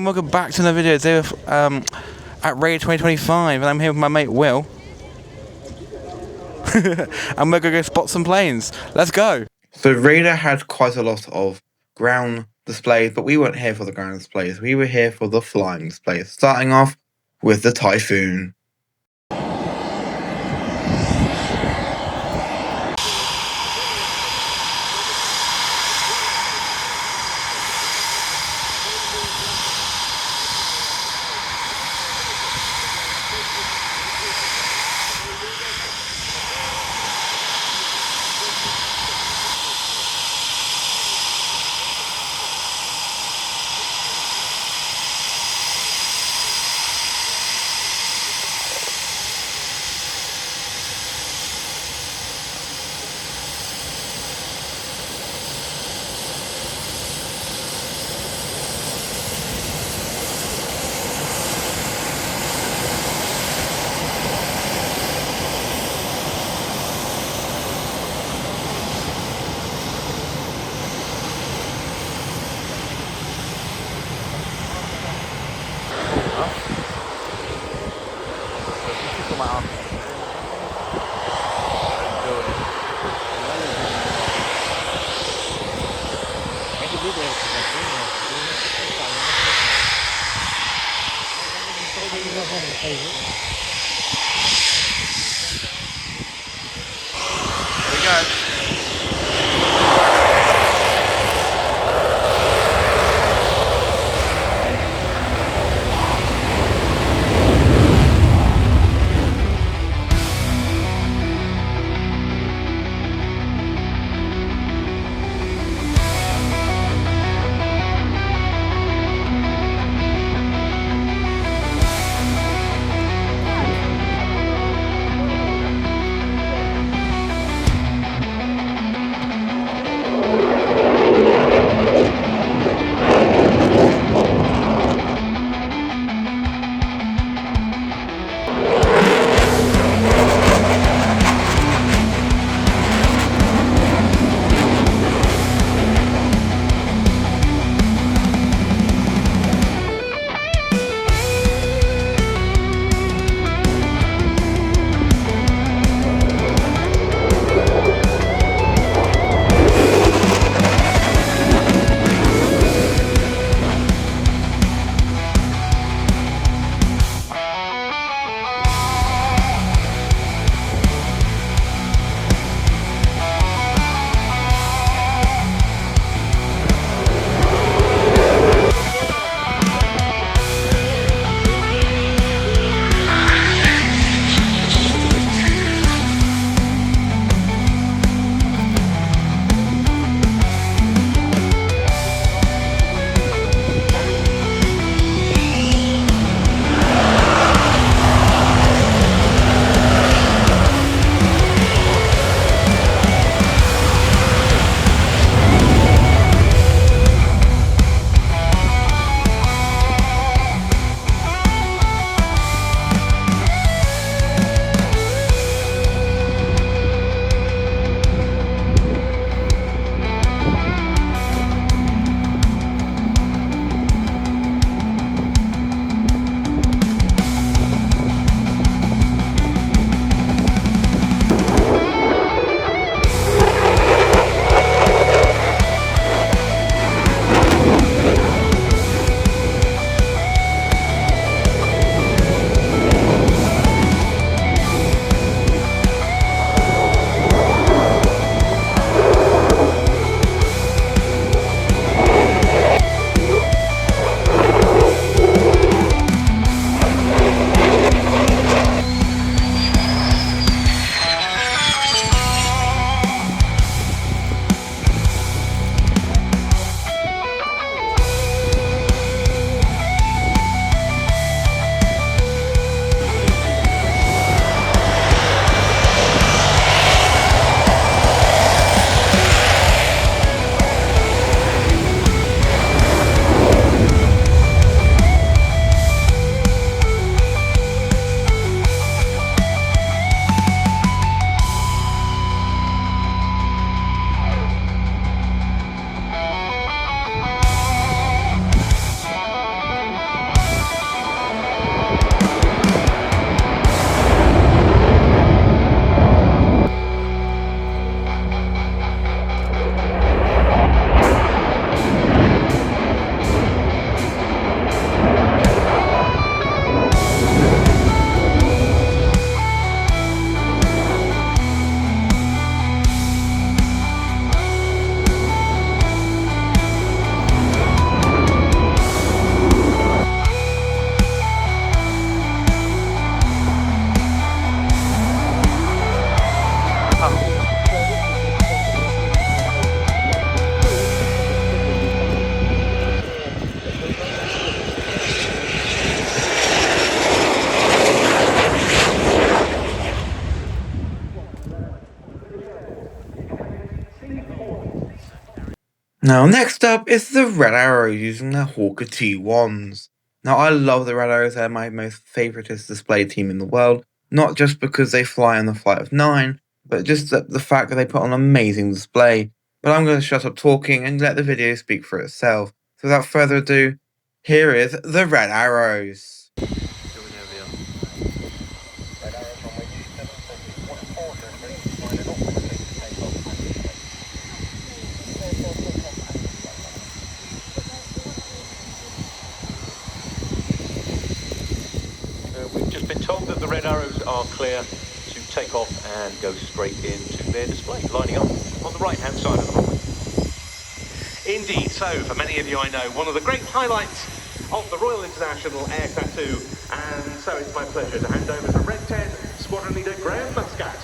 welcome back to another video today with, at Raid 2025, and I'm here with my mate Will. And we're gonna go spot some planes. Let's go! So Radar had quite a lot of ground displays, but we weren't here for the ground displays. We were here for the flying displays, starting off with the Typhoon. Now, next up is the Red Arrows using their Hawker T1s. Now, I love the Red Arrows. They're my most favoritist display team in the world, not just because they fly on the flight of 9, but just the fact that they put on an amazing display. But I'm going to shut up talking and let the video speak for itself. So without further ado, here is the Red Arrows. We've just been told that the Red Arrows are clear to take off and go straight into their display, lining up on the right-hand side of the runway. Indeed, so for many of you I know, one of the great highlights of the Royal International Airshow 2, and so it's my pleasure to hand over to Red 10 Squadron Leader Graham Muscat.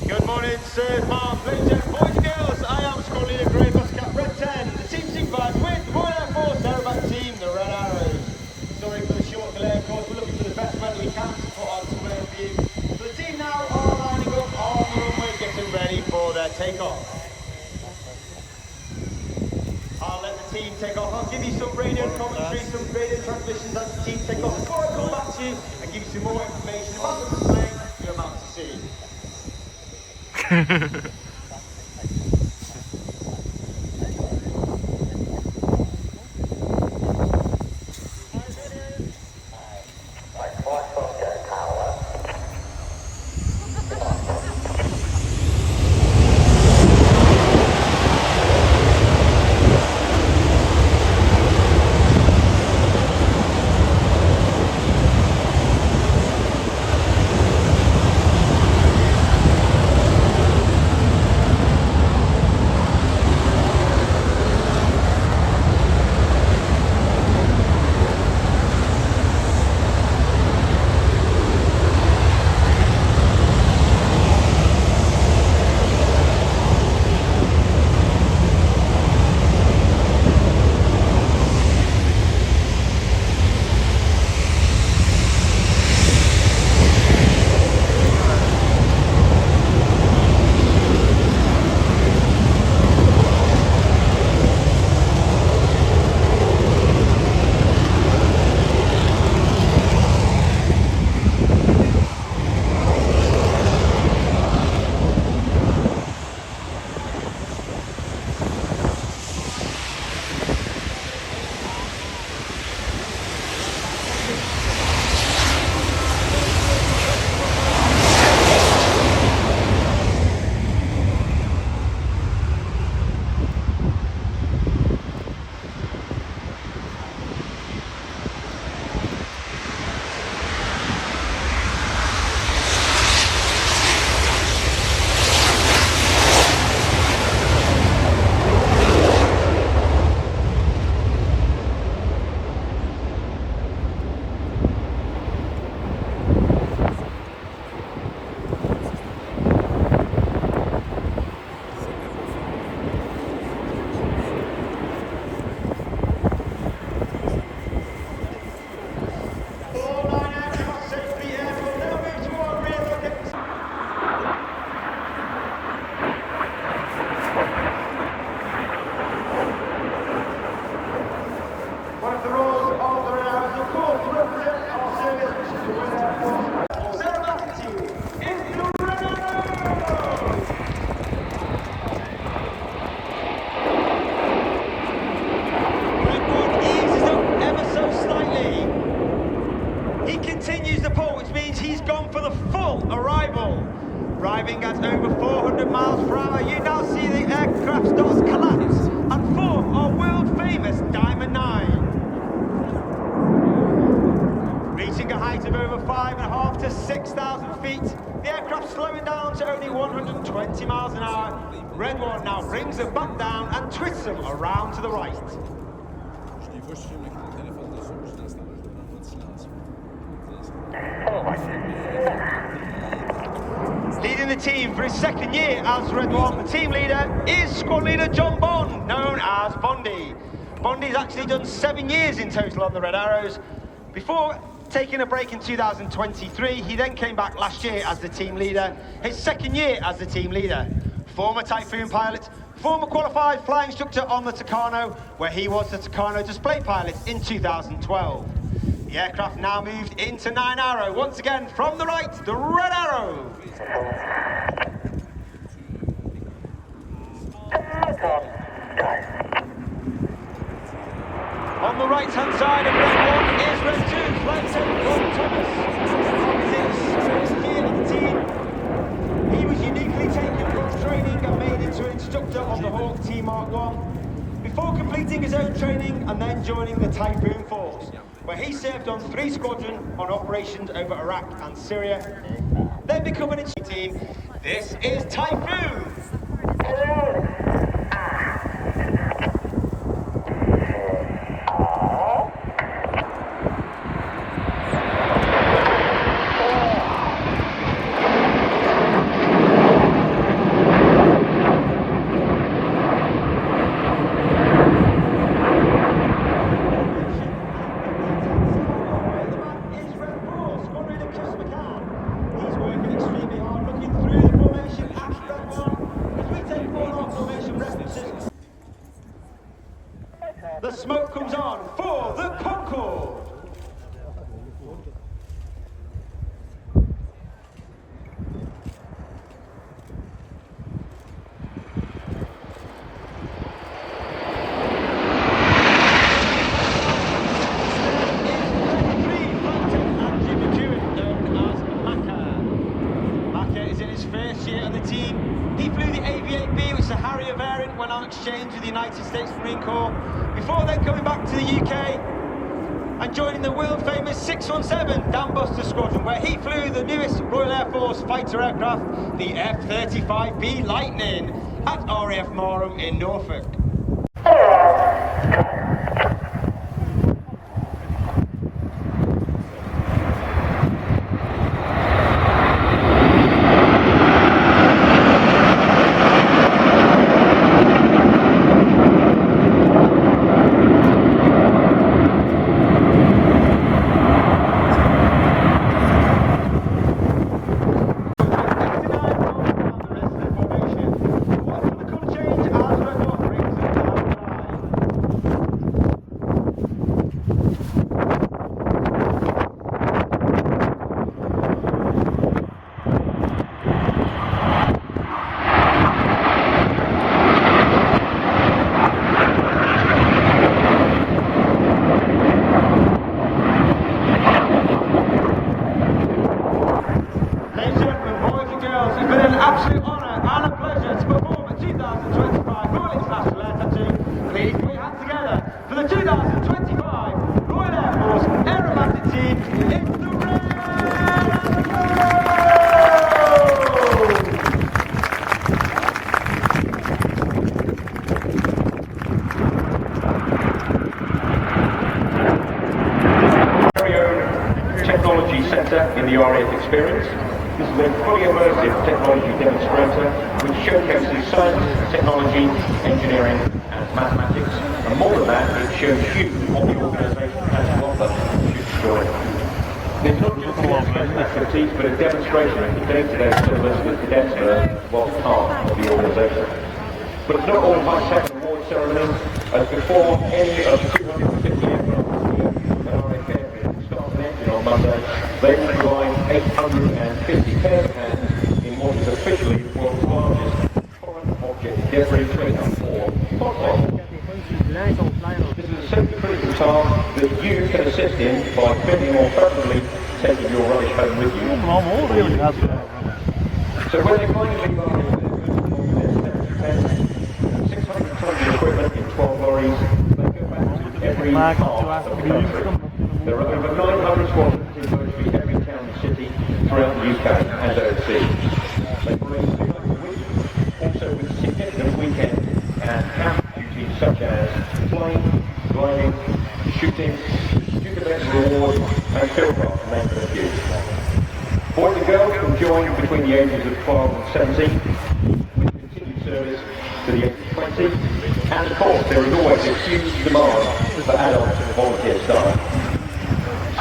Good morning, sir, Mark, ladies and boys and girls. I am Squadron Leader Graham Muscat, Red 10, the team supervised with the Royal Air Force Aerobatic Team, the Red Arrows. Sorry for the short delay, of course, we're looking for the best weather we can to put on somewhere for you. So the team now are lining up on the runway, getting ready for their takeoff. I'll let the team take off. I'll give you some radio commentary, some radio transmissions as the team take off before I come back to you and give you some more information about the display you're about to see. Arriving at over 400 miles per hour, you now see the aircraft's doors collapse and form our world-famous Diamond 9. Reaching a height of over 5.5 to 6,000 feet, the aircraft slowing down to only 120 miles an hour. Red 1 now brings them back down and twists them around to the right. Leading the team for his second year as Red 1, the team leader is squad leader John Bond, known as Bondy. Bondy's actually done 7 years in total on the Red Arrows. Before taking a break in 2023, he then came back last year as the team leader, his second year as the team leader. Former Typhoon pilot, former qualified flying instructor on the Tucano, where he was the Tucano display pilot in 2012. The aircraft now moved into 9 Arrow. Once again, from the right, the Red Arrow. On the right-hand side of Red 1 is Red 2, Flight 7 Gordon Thomas. It's his first year in the team. He was uniquely taken from training and made into an instructor on the Hawk T Mark 1, before completing his own training and then joining the Typhoon Force, where he served on 3 squadrons on operations over Iraq and Syria, then becoming a team. This is Typhoon. The smoke comes on for the Concorde. Exchange with the United States Marine Corps before then coming back to the UK and joining the world famous 617 Dam Buster Squadron, where he flew the newest Royal Air Force fighter aircraft, the F-35B Lightning, at RAF Marham in Norfolk. In the RAF experience. This is a fully immersive technology demonstrator which showcases science, technology, engineering and mathematics. And more than that, it shows you what the organisation has to offer should you join. It's not just an activities, but a demonstration of the day-to-day service that cadets learn whilst part of the organisation. But it's not all high-tech and award ceremonies, as before any of the 250 aircraft on Monday, they will provide 850 pair hands in what is officially the world's largest foreign object debris cleanup, or FODMOB. This is a simple critical task that you can assist in by filming or preferably taking your rubbish home with you. So when they finally leave our 600 tons of equipment in 12 lorries, they go back to every part of the country. There are over 900 squadrons in virtually every town and city throughout the UK and overseas. They bring 2 nights a week, also with significant weekend and camp duties such as flying, gliding, shooting, student events reward, and field craft, to name a few. Boys and girls can join between the ages of 12 and 17, with continued service to the age of 20, and of course there is always a huge demand for adult volunteer staff.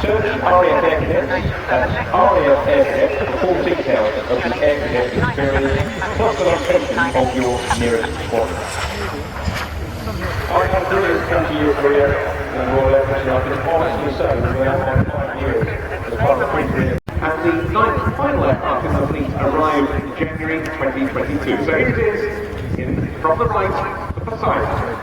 Search RAF Air Cadets, that's RAF Air Cadets, for full details of the Air Cadet experience, plus the location of your nearest squadron. I have brilliant 20 years career in the Royal Air Force, and I've been honestly so for the 5 years as part of the career. And the 9th and final aircraft in the fleet arrived in January 2022. So here it is, from the right, the Poseidon.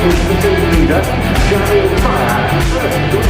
Is the team leader, Johnny Fire.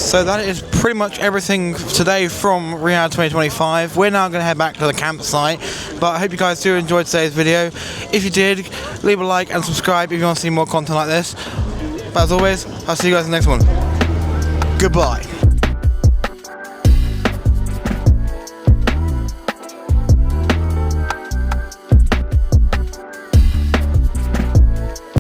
So that is pretty much everything today from Riat 2025. We're now going to head back to the campsite, but I hope you guys do enjoy today's video. If you did, leave a like and subscribe if you want to see more content like this. But as always, I'll see you guys in the next one. Goodbye.